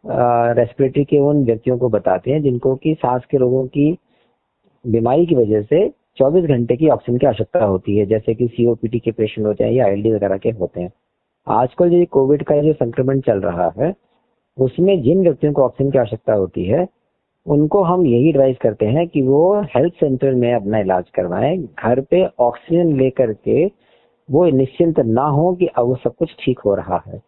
रेस्पिरेटरी के उन व्यक्तियों को बताते हैं जिनको कि सांस के रोगों की बीमारी की वजह से 24 घंटे की ऑक्सीजन की आवश्यकता होती है, जैसे कि सीओपीडी के पेशेंट होते हैं या आईएलडी वगैरह के होते हैं। आजकल जो कोविड का जो संक्रमण चल रहा है उसमें जिन व्यक्तियों को ऑक्सीजन की आवश्यकता होती है उनको हम यही एडवाइस करते हैं कि वो हेल्थ सेंटर में अपना इलाज करवाएं। घर पे ऑक्सीजन लेकर के वो निश्चिंत ना हो कि अब वो सब कुछ ठीक हो रहा है।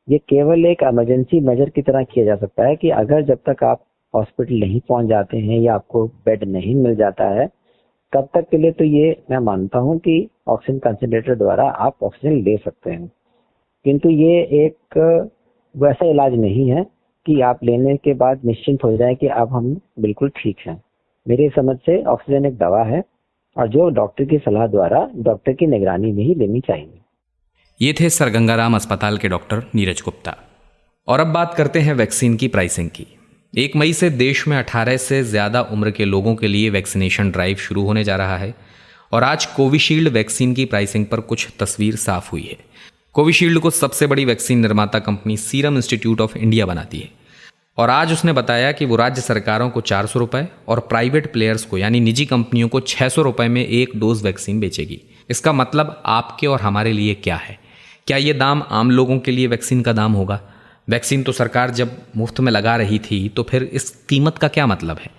ये केवल एक इमरजेंसी मेजर की तरह किया जा सकता है कि अगर जब तक आप हॉस्पिटल नहीं पहुंच जाते हैं या आपको बेड नहीं मिल जाता है तब तक के लिए तो ये मैं मानता हूं कि ऑक्सीजन कंसंट्रेटर द्वारा आप ऑक्सीजन ले सकते हैं। किंतु ये एक वैसा इलाज नहीं है कि आप लेने के बाद निश्चिंत हो जाए कि अब हम बिल्कुल ठीक हैं। मेरी समझ से ऑक्सीजन एक दवा है और जो डॉक्टर की सलाह द्वारा डॉक्टर की निगरानी में ही लेनी चाहिए। ये थे सर गंगाराम अस्पताल के डॉक्टर नीरज गुप्ता। और अब बात करते हैं वैक्सीन की प्राइसिंग की। 1 मई से देश में 18 से ज़्यादा उम्र के लोगों के लिए वैक्सीनेशन ड्राइव शुरू होने जा रहा है और आज कोविशील्ड वैक्सीन की प्राइसिंग पर कुछ तस्वीर साफ हुई है। कोविशील्ड को सबसे बड़ी वैक्सीन निर्माता company serum institute of India बनाती है और आज उसने बताया कि वो राज्य सरकारों को 400 रुपये और प्राइवेट प्लेयर्स को यानी निजी कंपनियों को 600 रुपये में 1 डोज वैक्सीन बेचेगी। इसका मतलब आपके और हमारे लिए क्या है? क्या ये दाम आम लोगों के लिए वैक्सीन का दाम होगा? वैक्सीन तो सरकार जब मुफ्त में लगा रही थी तो फिर इस कीमत का क्या मतलब है?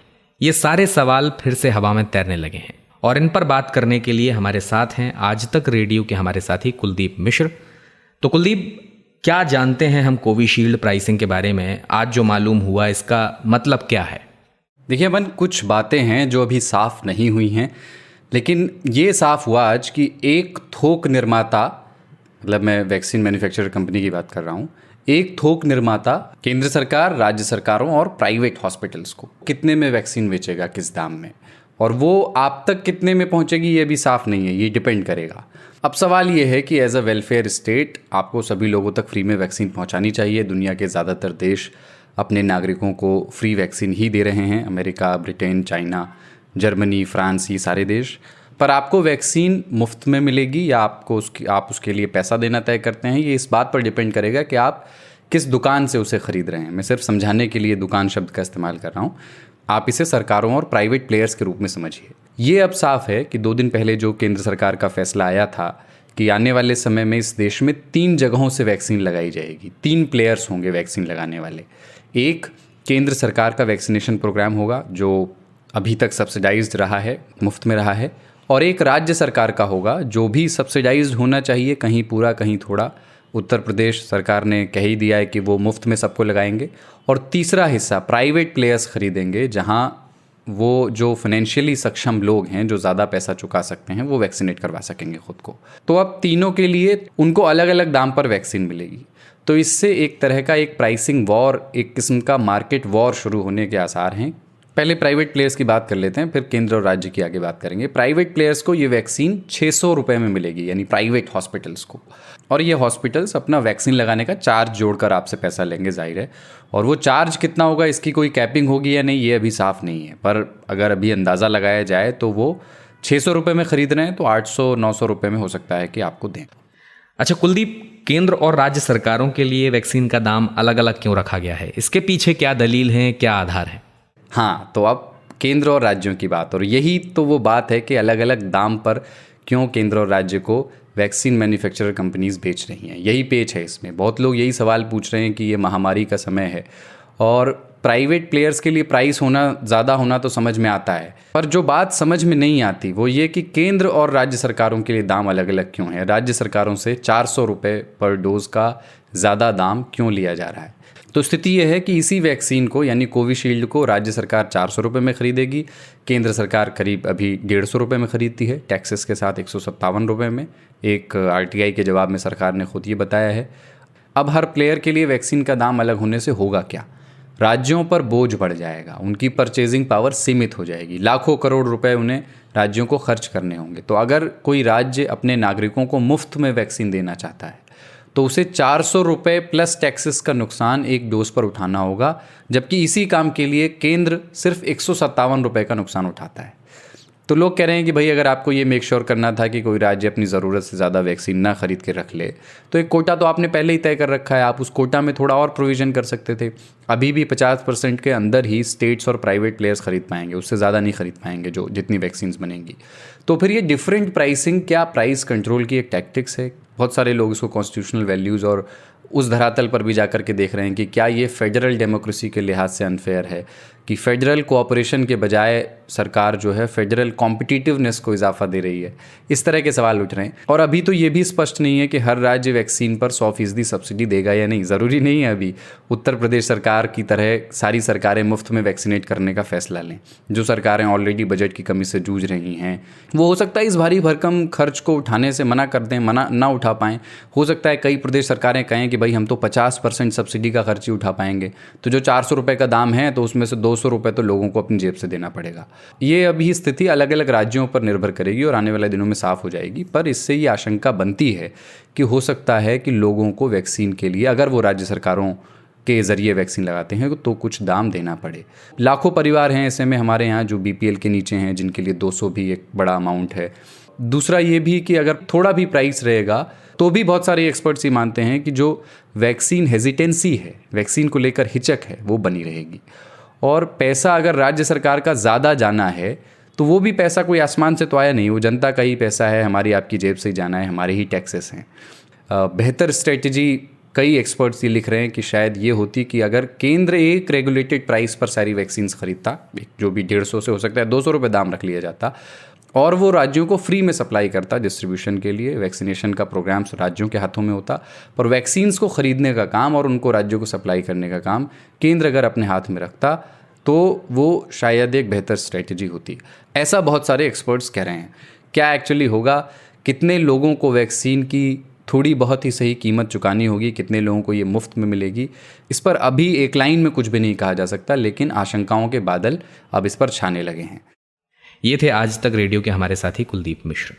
ये सारे सवाल फिर से हवा में तैरने लगे हैं और इन पर बात करने के लिए हमारे साथ हैं आज तक रेडियो के हमारे साथी कुलदीप मिश्र। तो कुलदीप, क्या जानते हैं हम कोविशील्ड प्राइसिंग के बारे में? आज जो मालूम हुआ इसका मतलब क्या है? देखिए अमन, कुछ बातें हैं जो अभी साफ नहीं हुई हैं, लेकिन ये साफ हुआ आज कि एक थोक निर्माता, मतलब मैं वैक्सीन मैन्युफैक्चरर कंपनी की बात कर रहा हूँ, एक थोक निर्माता केंद्र सरकार, राज्य सरकारों और प्राइवेट हॉस्पिटल्स को कितने में वैक्सीन बेचेगा, किस दाम में, और वो आप तक कितने में पहुंचेगी ये भी साफ नहीं है, ये डिपेंड करेगा। अब सवाल ये है कि एज अ वेलफेयर स्टेट आपको सभी लोगों तक फ्री में वैक्सीन पहुंचानी चाहिए। दुनिया के ज़्यादातर देश अपने नागरिकों को फ्री वैक्सीन ही दे रहे हैं, America, Britain, China, Germany, France, ये सारे देश। पर आपको वैक्सीन मुफ्त में मिलेगी या आप उसके लिए पैसा देना तय करते हैं, ये इस बात पर डिपेंड करेगा कि आप किस दुकान से उसे ख़रीद रहे हैं। मैं सिर्फ समझाने के लिए दुकान शब्द का इस्तेमाल कर रहा हूँ, आप इसे सरकारों और प्राइवेट प्लेयर्स के रूप में समझिए। ये अब साफ है कि 2 दिन पहले जो केंद्र सरकार का फैसला आया था कि आने वाले समय में इस देश में 3 जगहों से वैक्सीन लगाई जाएगी, 3 प्लेयर्स होंगे वैक्सीन लगाने वाले। एक केंद्र सरकार का वैक्सीनेशन प्रोग्राम होगा जो अभी तक सब्सिडाइज्ड रहा है, मुफ्त में रहा है, और एक राज्य सरकार का होगा जो भी सब्सिडाइज्ड होना चाहिए, कहीं पूरा कहीं थोड़ा। उत्तर प्रदेश सरकार ने कह ही दिया है कि वो मुफ्त में सबको लगाएंगे। और तीसरा हिस्सा प्राइवेट प्लेयर्स खरीदेंगे, जहां वो जो फाइनेंशियली सक्षम लोग हैं, जो ज़्यादा पैसा चुका सकते हैं, वो वैक्सीनेट करवा सकेंगे खुद को। तो अब तीनों के लिए उनको अलग अलग दाम पर वैक्सीन मिलेगी। तो इससे एक तरह का एक प्राइसिंग वॉर, एक किस्म का मार्केट वॉर शुरू होने के आसार हैं। पहले प्राइवेट प्लेयर्स की बात कर लेते हैं, फिर केंद्र और राज्य की आगे बात करेंगे। प्राइवेट प्लेयर्स को ये वैक्सीन 600 रुपये में मिलेगी, यानी प्राइवेट हॉस्पिटल्स को। और ये हॉस्पिटल्स अपना वैक्सीन लगाने का चार्ज जोड़कर आपसे पैसा लेंगे, जाहिर है। और वो चार्ज कितना होगा, इसकी कोई कैपिंग होगी या नहीं, ये अभी साफ नहीं है। पर अगर अभी अंदाज़ा लगाया जाए तो वो 600 रुपये में ख़रीद रहे हैं तो 800-900 रुपये में हो सकता है कि आपको दें। अच्छा कुलदीप, केंद्र और राज्य सरकारों के लिए वैक्सीन का दाम अलग अलग क्यों रखा गया है? इसके पीछे क्या दलील है, क्या आधार है? हाँ, तो अब केंद्र और राज्यों की बात, और यही तो वो बात है कि अलग अलग दाम पर क्यों केंद्र और राज्य को वैक्सीन मैन्युफैक्चरर कंपनीज बेच रही हैं। यही पेच है इसमें। बहुत लोग यही सवाल पूछ रहे हैं कि ये महामारी का समय है और प्राइवेट प्लेयर्स के लिए प्राइस होना ज़्यादा होना तो समझ में आता है, पर जो बात समझ में नहीं आती वो ये कि केंद्र और राज्य सरकारों के लिए दाम अलग अलग क्यों है। राज्य सरकारों से 400 रुपये पर डोज़ का ज़्यादा दाम क्यों लिया जा रहा है? तो स्थिति यह है कि इसी वैक्सीन को यानी कोविशील्ड को राज्य सरकार 400 रुपये में खरीदेगी, केंद्र सरकार करीब अभी 150 रुपये में खरीदती है, टैक्सेस के साथ 157 रुपये में। एक RTI के जवाब में सरकार ने खुद ये बताया है। अब हर प्लेयर के लिए वैक्सीन का दाम अलग होने से होगा क्या? राज्यों पर बोझ बढ़ जाएगा, उनकी परचेजिंग पावर सीमित हो जाएगी, लाखों करोड़ रुपए उन्हें राज्यों को खर्च करने होंगे। तो अगर कोई राज्य अपने नागरिकों को मुफ्त में वैक्सीन देना चाहता है तो उसे 400 रुपये प्लस टैक्सेस का नुकसान एक डोज पर उठाना होगा, जबकि इसी काम के लिए केंद्र सिर्फ 157 रुपये का नुकसान उठाता है। तो लोग कह रहे हैं कि भाई अगर आपको ये मेक श्योर करना था कि कोई राज्य अपनी ज़रूरत से ज़्यादा वैक्सीन ना खरीद के रख ले, तो एक कोटा तो आपने पहले ही तय कर रखा है, आप उस कोटा में थोड़ा और प्रोविज़न कर सकते थे। अभी भी 50% के अंदर ही स्टेट्स और प्राइवेट प्लेयर्स खरीद पाएंगे, उससे ज़्यादा नहीं खरीद पाएंगे जो जितनी वैक्सीन बनेंगी। तो फिर ये डिफरेंट प्राइसिंग क्या प्राइस कंट्रोल की एक टैक्टिक्स है? बहुत सारे लोग इसको कॉन्स्टिट्यूशनल वैल्यूज़ और उस धरातल पर भी जाकर के देख रहे हैं कि क्या ये फेडरल डेमोक्रेसी के लिहाज से अनफेयर है कि फेडरल कोऑपरेशन के बजाय सरकार जो है फेडरल कॉम्पिटिटिवनेस को इजाफा दे रही है। इस तरह के सवाल उठ रहे हैं। और अभी तो ये भी स्पष्ट नहीं है कि हर राज्य वैक्सीन पर 100% सब्सिडी देगा या नहीं, ज़रूरी नहीं है। अभी उत्तर प्रदेश सरकार की तरह सारी सरकारें मुफ्त में वैक्सीनेट करने का फैसला लें। जो सरकारें ऑलरेडी बजट की कमी से जूझ रही हैं वो हो सकता है इस भारी भरकम खर्च को उठाने से मना कर दें, मना ना उठा पाएँ। हो सकता है कई प्रदेश सरकारें कहें कि भाई हम तो 50% सब्सिडी का खर्च ही उठा पाएंगे, तो जो 400 रुपये का दाम है तो उसमें से 200 रुपये तो लोगों को अपनी जेब से देना पड़ेगा। ये अभी स्थिति अलग अलग राज्यों पर निर्भर करेगी और आने वाले दिनों में साफ हो जाएगी। पर इससे ये आशंका बनती है कि हो सकता है कि लोगों को वैक्सीन के लिए अगर वो राज्य सरकारों के ज़रिए वैक्सीन लगाते हैं तो कुछ दाम देना पड़े। लाखों परिवार हैं ऐसे में हमारे यहाँ जो BPL के नीचे हैं, जिनके लिए 200 भी एक बड़ा अमाउंट है। दूसरा ये भी कि अगर थोड़ा भी प्राइस रहेगा तो भी बहुत सारे एक्सपर्ट्स ये मानते हैं कि जो वैक्सीन हेजिटेंसी है, वैक्सीन को लेकर हिचक है, वो बनी रहेगी। और पैसा अगर राज्य सरकार का ज़्यादा जाना है तो वो भी पैसा कोई आसमान से तो आया नहीं, वो जनता का ही पैसा है, हमारी आपकी जेब से ही जाना है, हमारे ही टैक्सेस हैं। बेहतर स्ट्रेटजी कई एक्सपर्ट्स ये लिख रहे हैं कि शायद ये होती कि अगर केंद्र एक रेगुलेटेड प्राइस पर सारी वैक्सीन्स खरीदता, जो भी 150 से हो सकता है 200 रुपये दाम रख लिया जाता, और वो राज्यों को फ्री में सप्लाई करता डिस्ट्रीब्यूशन के लिए। वैक्सीनेशन का प्रोग्राम राज्यों के हाथों में होता, पर वैक्सीन्स को ख़रीदने का काम और उनको राज्यों को सप्लाई करने का काम केंद्र अगर अपने हाथ में रखता तो वो शायद एक बेहतर स्ट्रेटजी होती। ऐसा बहुत सारे एक्सपर्ट्स कह रहे हैं। क्या एक्चुअली होगा, कितने लोगों को वैक्सीन की थोड़ी बहुत ही सही कीमत चुकानी होगी, कितने लोगों को ये मुफ्त में मिलेगी, इस पर अभी एक लाइन में कुछ भी नहीं कहा जा सकता, लेकिन आशंकाओं के बादल अब इस पर छाने लगे हैं। ये थे आज तक रेडियो के हमारे साथी कुलदीप मिश्र।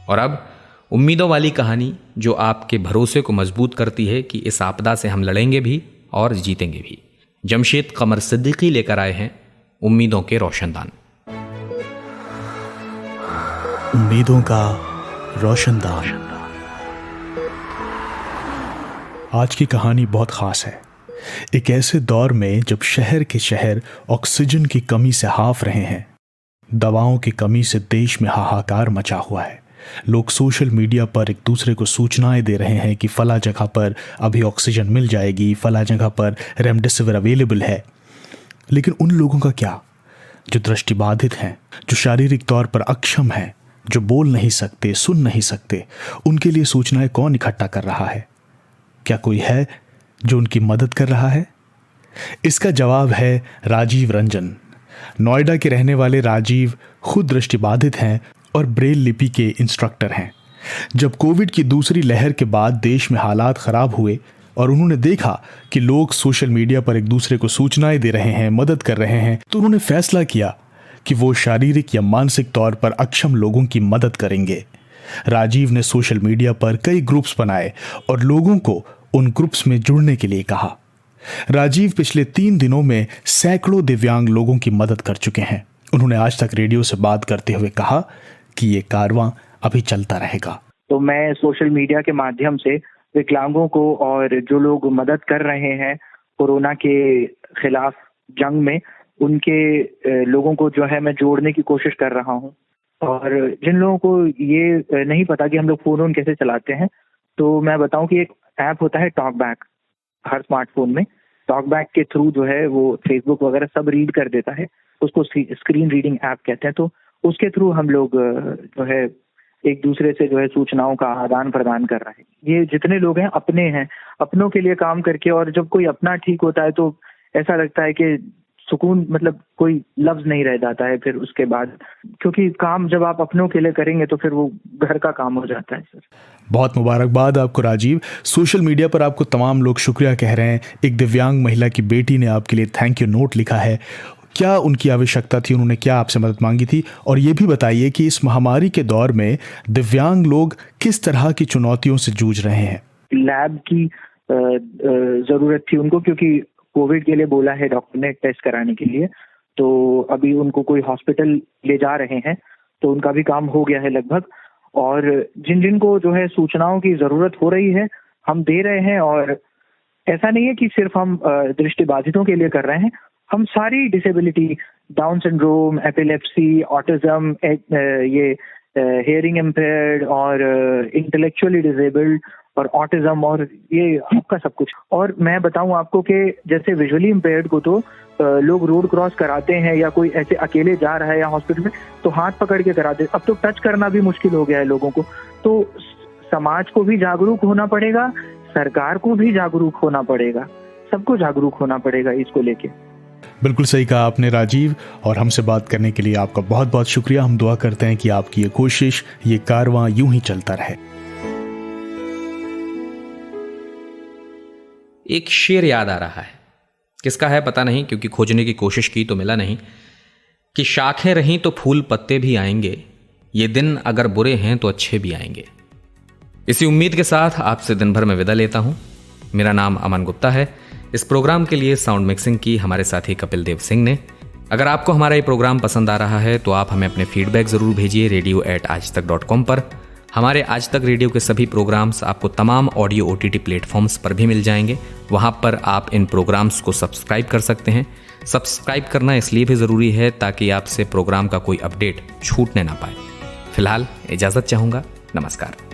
और अब उम्मीदों वाली कहानी जो आपके भरोसे को मजबूत करती है कि इस आपदा से हम लड़ेंगे भी और जीतेंगे भी। जमशेद कमर सिद्दीकी लेकर आए हैं उम्मीदों के रोशनदान। उम्मीदों का रोशनदान। आज की कहानी बहुत खास है। एक ऐसे दौर में जब शहर के शहर ऑक्सीजन की कमी से हाफ रहे हैं, दवाओं की कमी से देश में हाहाकार मचा हुआ है। लोग सोशल मीडिया पर एक दूसरे को सूचनाएं दे रहे हैं कि फला जगह पर अभी ऑक्सीजन मिल जाएगी, फला जगह पर रेमडेसिविर अवेलेबल है। लेकिन उन लोगों का क्या जो दृष्टिबाधित हैं, जो शारीरिक तौर पर अक्षम हैं, जो बोल नहीं सकते, सुन नहीं सकते? उनके लिए सूचनाएं कौन इकट्ठा कर रहा है? क्या कोई है जो उनकी मदद कर रहा है? इसका जवाब है राजीव रंजन। नोएडा के रहने वाले राजीव खुद दृष्टिबाधित हैं और ब्रेल लिपि के इंस्ट्रक्टर हैं। जब कोविड की दूसरी लहर के बाद देश में हालात खराब हुए और उन्होंने देखा कि लोग सोशल मीडिया पर एक दूसरे को सूचनाएं दे रहे हैं, मदद कर रहे हैं, तो उन्होंने फैसला किया कि वो शारीरिक या मानसिक तौर पर अक्षम लोगों की मदद करेंगे। राजीव ने सोशल मीडिया पर कई ग्रुप्स बनाए और लोगों को उन ग्रुप्स में जुड़ने के लिए कहा। राजीव पिछले 3 दिनों में सैकड़ों दिव्यांग लोगों की मदद कर चुके हैं। उन्होंने आज तक रेडियो से बात करते हुए कहा कि ये कारवां अभी चलता रहेगा। तो मैं सोशल मीडिया के माध्यम से विकलांगों को और जो लोग मदद कर रहे हैं कोरोना के खिलाफ जंग में, उनके लोगों को जो है मैं जोड़ने की कोशिश कर रहा हूँ। और जिन लोगों को ये नहीं पता कि हम लोग फोन कैसे चलाते हैं, तो मैं बताऊं कि एक ऐप होता है टॉकबैक हर स्मार्टफोन में। टॉकबैक के थ्रू जो है वो फेसबुक वगैरह सब रीड कर देता है, उसको स्क्रीन रीडिंग ऐप कहते हैं। तो उसके थ्रू हम लोग जो है एक दूसरे से जो है सूचनाओं का आदान प्रदान कर रहे हैं। ये जितने लोग हैं अपने हैं, अपनों के लिए काम करके, और जब कोई अपना ठीक होता है तो ऐसा लगता है कि सुकून, मतलब कोई लफ्ज नहीं रह जाता है फिर उसके बाद, क्योंकि काम जब आप अपनों के लिए करेंगे तो फिर वो घर का काम हो जाता है सर। बहुत मुबारकबाद आपको राजीव। सोशल मीडिया पर आपको तमाम लोग शुक्रिया कह रहे हैं। एक दिव्यांग महिला की बेटी ने आपके लिए थैंक यू नोट लिखा है। क्या उनकी आवश्यकता थी, उन्होंने क्या आपसे मदद मांगी थी, और ये भी बताइए कि इस महामारी के दौर में दिव्यांग लोग किस तरह की चुनौतियों से जूझ रहे हैं। लैब की जरूरत थी उनको, क्योंकि कोविड के लिए बोला है डॉक्टर ने टेस्ट कराने के लिए, तो अभी उनको कोई हॉस्पिटल ले जा रहे हैं, तो उनका भी काम हो गया है लगभग। और जिन जिन को जो है सूचनाओं की जरूरत हो रही है हम दे रहे हैं, और ऐसा नहीं है कि सिर्फ हम दृष्टिबाधितों के लिए कर रहे हैं, हम सारी disability, down syndrome, epilepsy, autism, ये हियरिंग इम्पेयर्ड और इंटेलेक्चुअली डिसेबल्ड और ऑटिज्म, और ये आपका सब कुछ। और मैं बताऊं आपको कि जैसे विजुअली इम्पेयर्ड को तो लोग रोड क्रॉस कराते हैं या कोई ऐसे अकेले जा रहा है या हॉस्पिटल में तो हाथ पकड़ के कराते, अब तो टच करना भी मुश्किल हो गया है लोगों को। तो समाज को भी जागरूक होना पड़ेगा, सरकार को भी जागरूक होना पड़ेगा, सबको जागरूक होना पड़ेगा इसको लेके। बिल्कुल सही कहा आपने राजीव, और हमसे बात करने के लिए आपका बहुत बहुत शुक्रिया। हम दुआ करते हैं कि आपकी ये कोशिश, ये कारवां यूं ही चलता रहे। एक शेर याद आ रहा है, किसका है पता नहीं, क्योंकि खोजने की कोशिश की तो मिला नहीं, कि शाखें रहीं तो फूल पत्ते भी आएंगे, ये दिन अगर बुरे हैं तो अच्छे भी आएंगे। इसी उम्मीद के साथ आपसे दिन भर में विदा लेता हूं। मेरा नाम अमन गुप्ता है। इस प्रोग्राम के लिए साउंड मिक्सिंग की हमारे साथी कपिल देव सिंह ने। अगर आपको हमारा ये प्रोग्राम पसंद आ रहा है तो आप हमें अपने फीडबैक ज़रूर भेजिए radio@aajtak.com पर। हमारे आज तक रेडियो के सभी प्रोग्राम्स आपको तमाम ऑडियो OTT प्लेटफॉर्म्स पर भी मिल जाएंगे। वहाँ पर आप इन प्रोग्राम्स को सब्सक्राइब कर सकते हैं। सब्सक्राइब करना इसलिए भी ज़रूरी है ताकि आपसे प्रोग्राम का कोई अपडेट छूटने ना पाए। फिलहाल इजाज़त चाहूँगा। नमस्कार।